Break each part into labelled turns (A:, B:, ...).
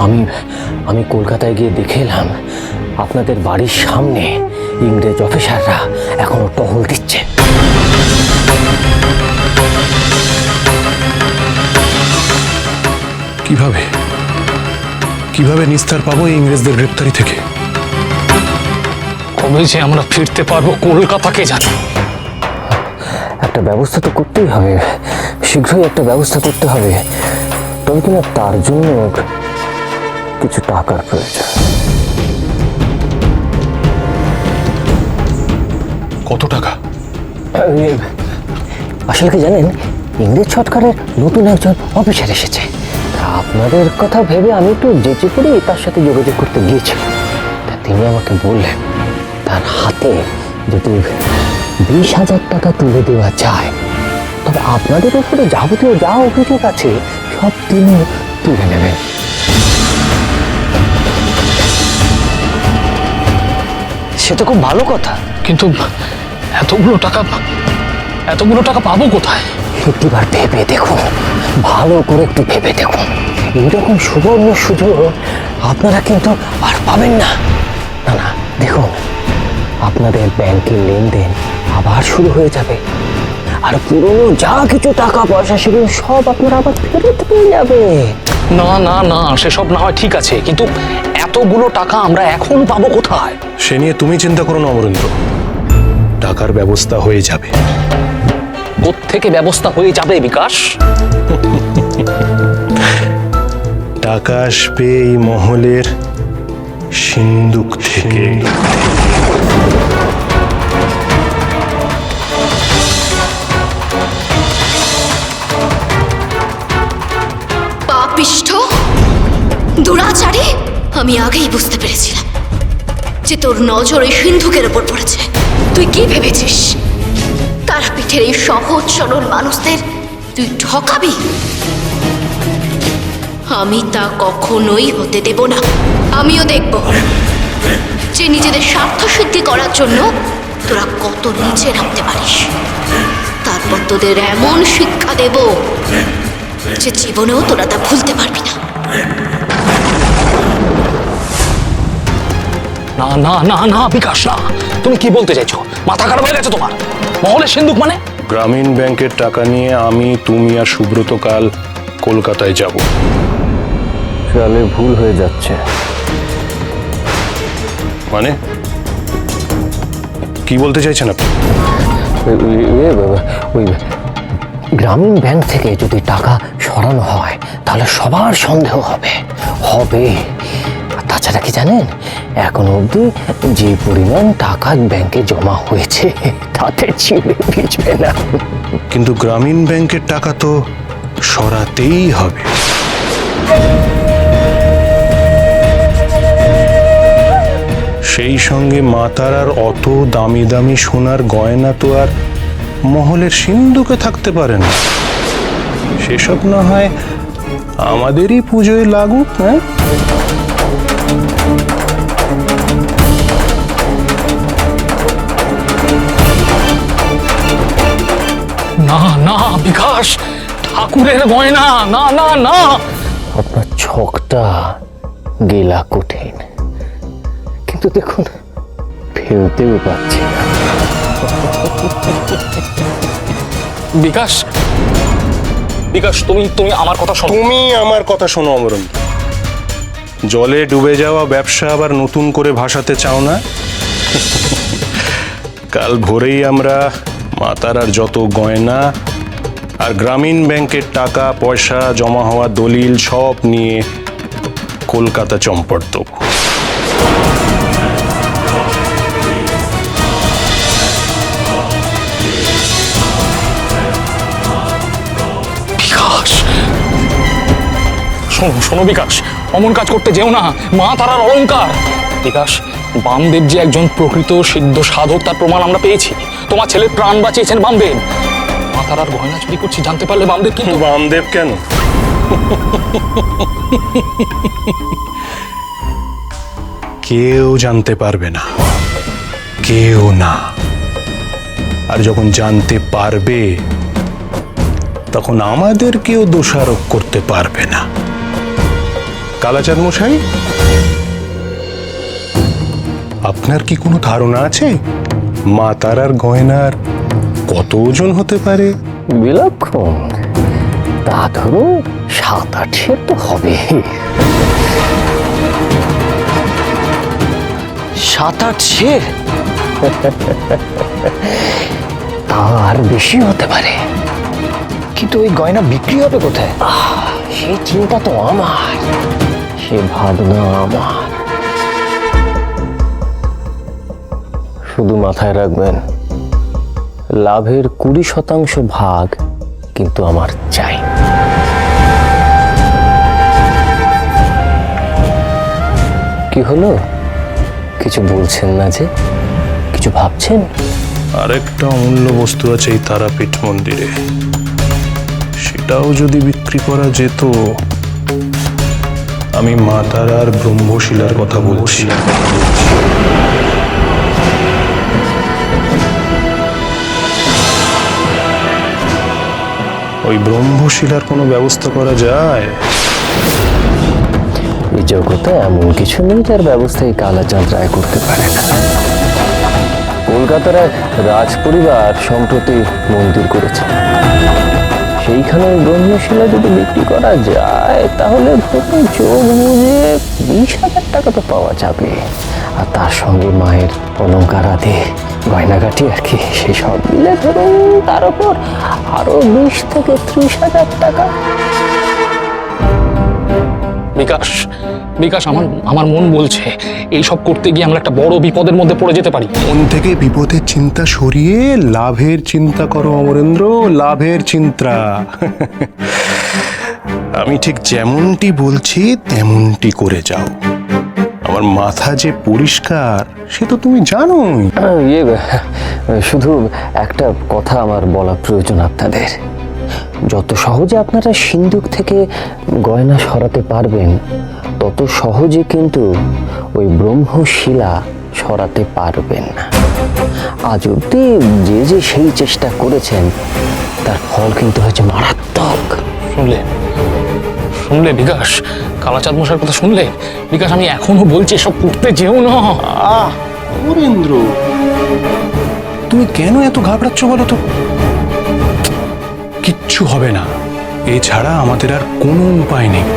A: আমি আমি কলকাতায় গিয়ে দেখে এলাম আপনাদের বাড়ির সামনে ইংরেজ অফিসাররা এখনো টহল দিচ্ছে।
B: কিভাবে কিভাবে নিস্তার পাবো এই ইংরেজদের গ্রেপ্তারি থেকে?
C: কবে যে আমরা ফিরতে পারবো কলকাতাকে জানো।
A: একটা ব্যবস্থা তো করতেই হবে, শীঘ্রই একটা ব্যবস্থা করতে হবে। তবে কিনা তার জন্য কিছু টাকার প্রয়োজন।
B: কত টাকা?
A: আসলে কি জানেন, ইংরেজ সরকারের নতুন একজন অফিসার এসেছে। আপনাদের কথা ভেবে আমি একটু যেচে করে তার সাথে যোগাযোগ করতে গিয়েছিলাম। তা তিনি আমাকে বললেন তার হাতে যদি 20,000 টাকা তুলে দেওয়া যায়, তবে আপনাদের উপরে যাবতীয় যা অভিযোগ আছে সব তিনি তুলে নেবেন।
C: সে তো খুব ভালো কথা, কিন্তু এতগুলো টাকা পাবো কোথায়?
A: একটিবার ভেবে দেখুন, ভালো করে একটু ভেবে দেখুন। এইরকম সুবর্ণ সুযোগ আপনারা কিন্তু আর পাবেন না। না না, দেখুন, আপনাদের ব্যাংকের লেনদেন আবার শুরু হয়ে যাবে, আর পুরনো যা কিছু টাকা পয়সা সেগুলো সব আপনারা আবার ফেরত পেয়ে যাবে।
C: না না না, সেসব না হয় ঠিক আছে, কিন্তু এতগুলো টাকা আমরা এখন পাবো কোথায়?
B: সে নিয়ে তুমি চিন্তা করো না অমরেন্দ্র, টাকার ব্যবস্থা হয়ে যাবে।
C: কোত্থেকে ব্যবস্থা হয়ে যাবে বিকাশ?
B: টাকা আসবে এই মহলের সিন্দুক থেকে।
D: পাপিষ্ঠ, দুরাচারী! আমি আগেই বুঝতে পেরেছিলাম যে তোর নজর এই সিন্ধুকের ওপর পড়েছে। তুই কি ভেবেছিস তার পিঠের এই সহজ সরল মানুষদের তুই ঠকাবি? আমি তা কখনোই হতে দেব না। আমিও দেখব যে নিজেদের স্বার্থ সিদ্ধি করার জন্য তোরা কত নিচে নামতে পারিস। তারপর তোদের এমন শিক্ষা দেব যে জীবনেও তোরা তা ভুলতে পারবি না।
C: না না না না বিকাশ, না। তুমি কি বলতে চাইছো? মাথা খারাপ হয়ে গেছে তোমার? মহলের সিন্ধুক মানে?
B: গ্রামীণ ব্যাংকের টাকা নিয়ে আমি, তুমি আর সুব্রত কাল কলকাতায় যাব।
A: তাহলে ভুল হয়ে যাচ্ছে।
B: মানে কি বলতে চাইছেন আপনি?
A: ওই গ্রামীণ ব্যাংক থেকে যদি টাকা সরানো হয় তাহলে সবার সন্দেহ হবে। আর তাছাড়া কি জানেন, এখন অবধি যে পরিমাণ টাকা ব্যাংকে জমা হয়েছে তাতে ছিঁড়ে ভিজবে না।
B: কিন্তু গ্রামীণ ব্যাংকের টাকা তো সরাতেই হবে। সেই সঙ্গে মা তারার অত দামি দামি সোনার গয়না তো আর মহলের সিন্ধুকে থাকতে পারে না। সেসব না হয় আমাদেরই পুজোয় লাগুক। হ্যাঁ,
C: না না বিকাশ, ঠাকুরের গয়না, না না না।
A: আপনার ছকটা গেলা কঠিন, কিন্তু দেখুন ফেলতেও পাচ্ছি না।
C: বিকাশ, বিকাশ, তুমি আমার কথা শোনো।
B: তুমি আমার কথা শোনো অমরেন্দ্র। জলে ডুবে যাওয়া ব্যবসা আবার নতুন করে ভাসাতে চাও না? কাল ভোরেই আমরা মা তারার যত গয়না আর গ্রামীণ ব্যাংকের টাকা পয়সা জমা হওয়া দলিল সব নিয়ে কলকাতা চম্পট দেব।
C: বিকাশ, শোনো শোনো বিকাশ, অমন কাজ করতে যেও না। মা তারার অলংকার। বিকাশ, বামদেব যে একজন প্রকৃত সিদ্ধ সাধক তার প্রমাণ আমরা পেয়েছি। তোমার ছেলের প্রাণ বাঁচিয়েছেন বামদেব। মা তারার গয়না চুরি করছি জানতে পারলে বামদেব কিন্তু।
B: বামদেব কেন? কেউ জানতে পারবে না, কেউ না। আর যখন জানতে পারবে তখন আমাদের কেউ দোষারোপ করতে পারবে না। কালাচাঁদ মশাই, আপনার কি কোনো ধারণা আছে মা তারার গয়নার কত ওজন হতে পারে?
A: বিলক্ষণ, তা ধরুন 7-8 তো হবে। 7-8? তার বেশি হতে পারে।
C: কিন্তু ওই গয়না বিক্রি হবে কোথায়?
A: সেই চিন্তা তো আমার, সে ভাবনা আমার। শুধু মাথায় রাখবেন, লাভের 20% ভাগ কিন্তু আমার চাই। কি হলো, কিছু বলছেন না যে? কিছু ভাবছেন?
B: আরেকটা অমূল্য বস্তু আছে এই তারাপীঠ মন্দিরে, সেটাও যদি বিক্রি করা যেত। আমি মা তারার ব্রহ্মশিলার কথা বলছি। ওই ব্রহ্মশিলার কোনো ব্যবস্থা করা যায়?
A: এই জগতে এমন কিছু নেই যার ব্যবস্থা এই কালাচাঁদ রায় করতে পারে না। কলকাতার এক রাজ পরিবার সম্প্রতি মন্দির করেছে, সেইখানে ব্রহ্মশিলা যদি বিক্রি করা যায় তাহলে ধরুন চোখ বুঝে 20,000 টাকা তো পাওয়া যাবে। আর তার সঙ্গে মায়ের অলঙ্কার আদি গয়নাগাটি আর কি, সেই সব মিলে ধরুন তার উপর আরো 20 থেকে 30,000 টাকা।
C: বিকাশ, বিকাশ, আমার মন বলছে এইসব করতে গিয়ে আমরা একটা বড় বিপদের মধ্যে পড়ে যেতে পারি।
B: মন থেকে বিপদের চিন্তা সরিয়ে লাভের চিন্তা করো অমরেন্দ্র, লাভের চিন্তা। আমি ঠিক যেমনটি বলছি তেমনটি করে যাও। আমার মাথা যে পরিষ্কার সে তো তুমি জানোই।
A: শুধু একটা কথা আমার বলা প্রয়োজন আপনাদের। যত সহজে আপনারা সিন্ধুক থেকে গয়না সরাতে পারবেন, তত সহজে কিন্তু ওই ব্রহ্মশিলা সরাতে পারবেন না। আজ অব্দি যে যে সেই চেষ্টা করেছেন তার ফল কিন্তু হয়েছে মারাত্মক।
C: শুনলে বিকাশ, কালাচাঁদ মশাইয়ের কথা শুনলে? বিকাশ, আমি এখনো বলছি এসব করতে যেও না।
B: অমরেন্দ্র, তুমি কেন এত ঘাবড়াচ্ছ বলো তো? কিচ্ছু হবে না, এছাড়া আমাদের আর কোনো উপায় নেই।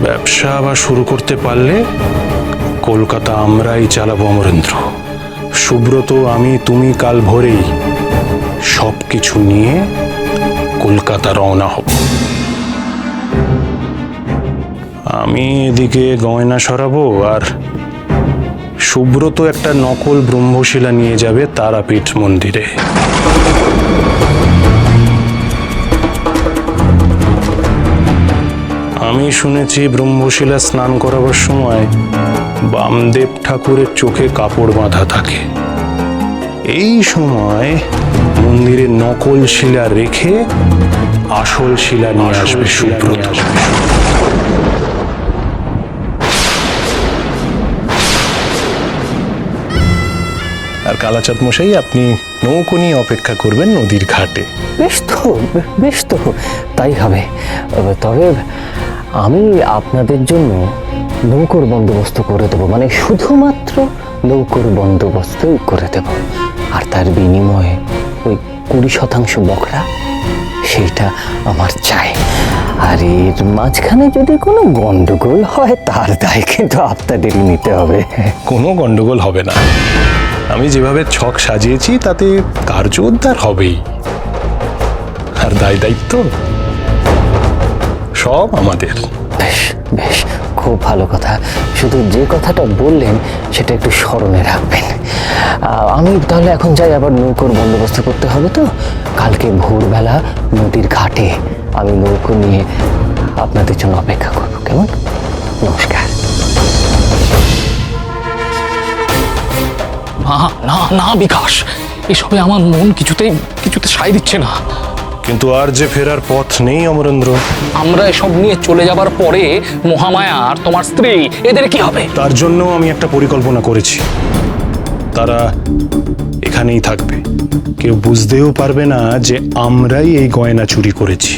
B: ব্যবসা আবার শুরু করতে পারলে কলকাতা আমরাই চালাবো অমরেন্দ্র। সুব্রত, আমি, তুমি কাল ভোরেই সব কিছু নিয়ে কলকাতা রওনা হব। আমি এদিকে গয়না সরাবো, আর সুব্রত একটা নকল ব্রহ্মশিলা নিয়ে যাবে তারাপীঠ মন্দিরে। আমি শুনেছি ব্রহ্মশিলা স্নান করাবার সময় বামদেব ঠাকুরের চোখে কাপড় বাঁধা থাকে। এই সময় মন্দিরে নকল শিলা রেখে আসল শিলা নিয়ে আসবে সুব্রত। আর কালাচাঁদ মশাই, আপনি নৌকো নিয়ে অপেক্ষা করবেন নদীর ঘাটে।
A: বেশ তো তাই হবে। তবে আমি আপনাদের জন্য নৌকোর বন্দোবস্ত করে দেবো, মানে শুধুমাত্র নৌকোর বন্দোবস্তই করে দেব। আর তার বিনিময়ে ওই 20% বকরা, সেইটা আমার চাই। আর এর মাঝখানে যদি কোনো গন্ডগোল হয় তার দায় কিন্তু আপনাদেরই নিতে হবে।
B: কোনো গন্ডগোল হবে না। আমি যেভাবে ছক সাজিয়েছি তাতে কার্য উদ্ধার হবেই। আর দায় দায়িত্ব সব আমাদের।
A: বেশ বেশ, খুব ভালো কথা। শুধু যে কথাটা বললেন সেটা একটু স্মরণে রাখবেন। আমি তাহলে এখন যাই, আবার নৌকোর বন্দোবস্ত করতে হবে তো। কালকে ভোরবেলা নদীর ঘাটে আমি নৌকো নিয়ে আপনাদের জন্য অপেক্ষা করব, কেমন? নমস্কার।
C: না না না বিকাশ, এসবে আমার মন কিছুতে সায় দিচ্ছে না।
B: কিন্তু আর যে ফেরার পথ নেই অমরেন্দ্র।
C: আমরা এসব নিয়ে চলে যাবার পরে মহামায়া আর তোমার স্ত্রী, এদের কি হবে?
B: তার জন্য আমি একটা পরিকল্পনা করেছি। তারা এখানেই থাকবে, কেউ বুঝতেও পারবে না যে আমরাই এই গয়না চুরি করেছি।